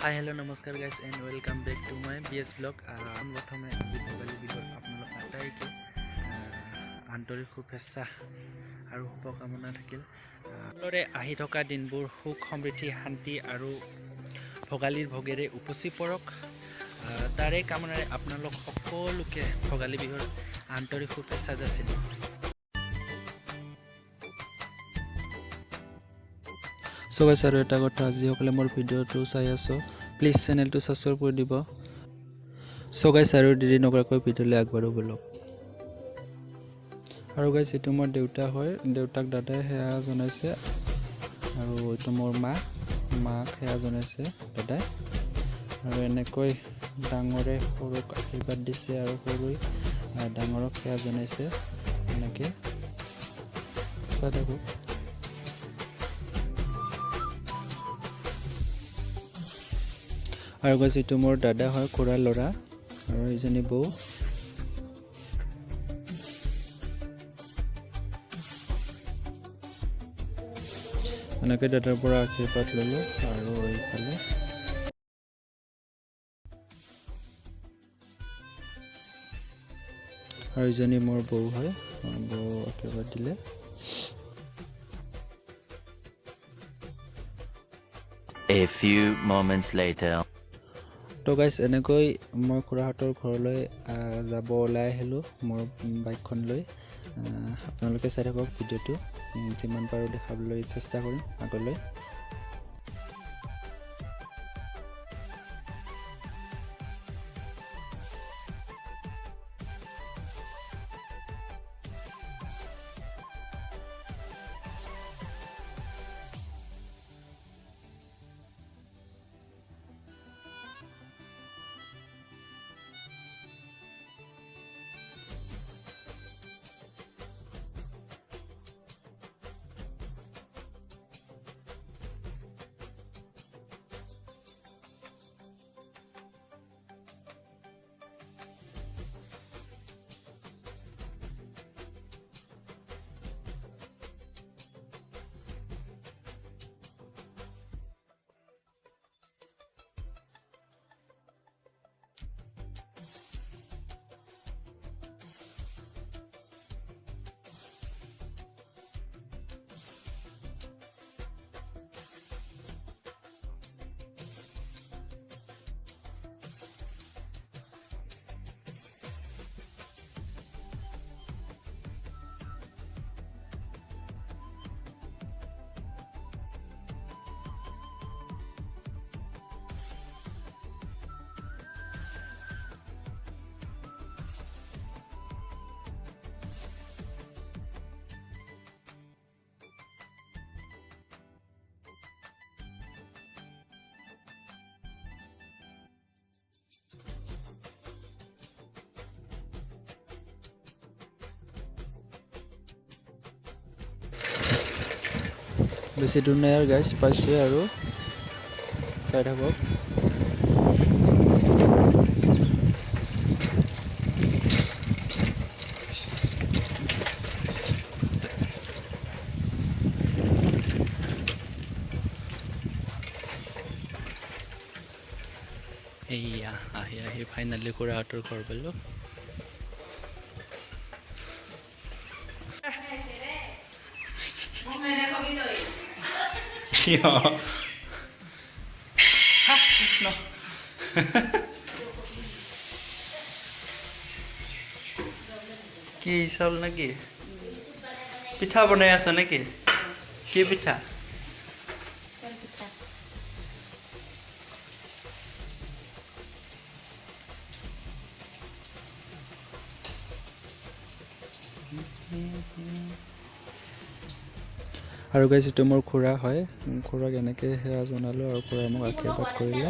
Hi, hello, namaskar guys and welcome back to my BS vlog. প্ৰথমে আজি ভোগালী বিহুৰ আপোনালোক আটাইকে আন্তৰিক শুভেচ্ছা আৰু শুভকামনা থাকিল। আপোনালোকে আহি থকা দিনবোৰ সুখ সমৃদ্ধি শান্তি আৰু ভোগালীৰ ভোগেৰে উপচি পৰক। তাৰে কামনাৰে আপোনালোক সকলোকে ভোগালী বিহুৰ আন্তৰিক শুভেচ্ছা যাচিলোঁ। So guys, আৰু এটা কথা, যিসকলে মোৰ ভিডিঅ'টো চাই আছো প্লিজ চেনেলটো ছাবস্ক্ৰাইব কৰি দিব। So guys, আৰু দেৰি নকৰাকৈ ভিডিঅ'লৈ আগবাঢ়ো বলক। আৰু গাইছ, এইটো মোৰ দেউতা হয়, দেউতাক দাদাই সেয়া জনাইছে, আৰু এইটো মোৰ মাক সেয়া জনাইছে দাদাই। আৰু এনেকৈ ডাঙৰে সৰুক আশীৰ্বাদ দিছে আৰু সৰুই ডাঙৰক সেয়া জনাইছে। এনেকৈ চাই থাকোঁ। আৰু গাইছ, এইটো মোৰ দাদা হয়, খুৰাৰ ল'ৰা, আৰু এইজনী বৌ। এনেকৈ দাদাৰ পৰা আশীৰ্বাদ ল'লোঁ। আৰু এইফালে আৰু এইজনী মোৰ বৌ হয়, বৌ আশীৰ্বাদ দিলে। A few moments later. তো গাইছ, এনেকৈ মই খুৰাহঁতৰ ঘৰলৈ যাব ওলাই আহিলোঁ মোৰ বাইকখন লৈ। আপোনালোকে চাই থাকক ভিডিঅ'টো, যিমান পাৰোঁ দেখাবলৈ চেষ্টা কৰিম আগলৈ। বেছি দূৰ নাই আৰু গাইছ, পাইছোঁ আৰু চাই থাকক। এইয়া আহি ফাইনেলি খুৰাহঁতৰ ঘৰ পালোঁ। কি চাউল নেকি? পিঠা বনাই আছা নেকি? কি পিঠা? আৰু গাইছ, এইটো মোৰ খুৰা হয়, খুৰাক এনেকৈ সেয়া জনালোঁ আৰু খুৰাই মোক আশীৰ্বাদ কৰিলে।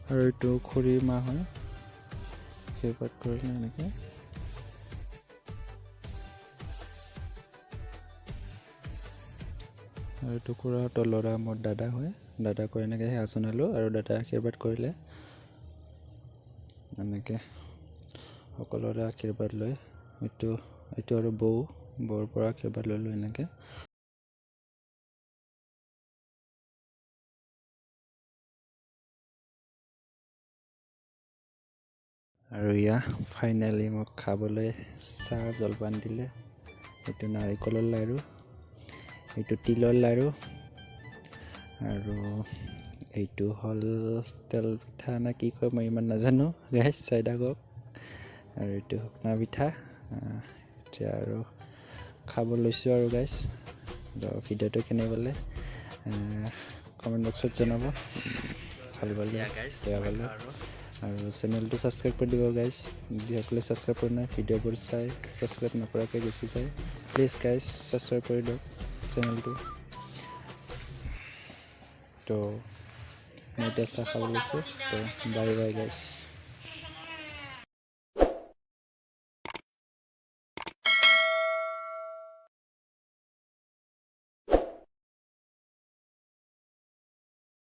আৰু এইটো খুৰীৰ মা হয়, আশীৰ্বাদ কৰিলে এনেকৈ। আৰু এইটো খুৰাহঁতৰ ল'ৰা মোৰ দাদা হয়, দাদাকো এনেকৈ সেয়া জনালোঁ আৰু দাদাই আশীৰ্বাদ কৰিলে। এনেকৈ সকলোৰে আশীৰ্বাদ লৈ এইটো আৰু বৌৰ পৰা আশীৰ্বাদ ল'লোঁ এনেকৈ। আৰু ইয়া ফাইনেলি মোক খাবলৈ চাহ জলপান দিলে। এইটো নাৰিকলৰ লাড়ু, এইটো তিলৰ লাড়ু, আৰু এইটো হ'ল তেল পিঠা না কি কয় মই ইমান নাজানো গাইজ, চাই থাকক। আৰু এইটো শুকনা পিঠা। এতিয়া আৰু খাব লৈছোঁ আৰু গাইজ। ভিডিঅ'টো কেনে পালে কমেণ্ট বক্সত জনাব, ভাল পালে বেয়া পালে। আৰু চেনেলটো ছাবস্ক্ৰাইব কৰি দিব গাইজ, যিসকলে ছাবস্ক্ৰাইব কৰা নাই ভিডিঅ'বোৰ চাই ছাবস্ক্ৰাইব নকৰাকৈ গুচি যায়। প্লিজ গাইজ ছাবস্ক্ৰাইব কৰি দিয়ক চেনেলটো। তো মই এতিয়া চাহ খাব লৈছোঁ। তো বাই বাই গাইজ।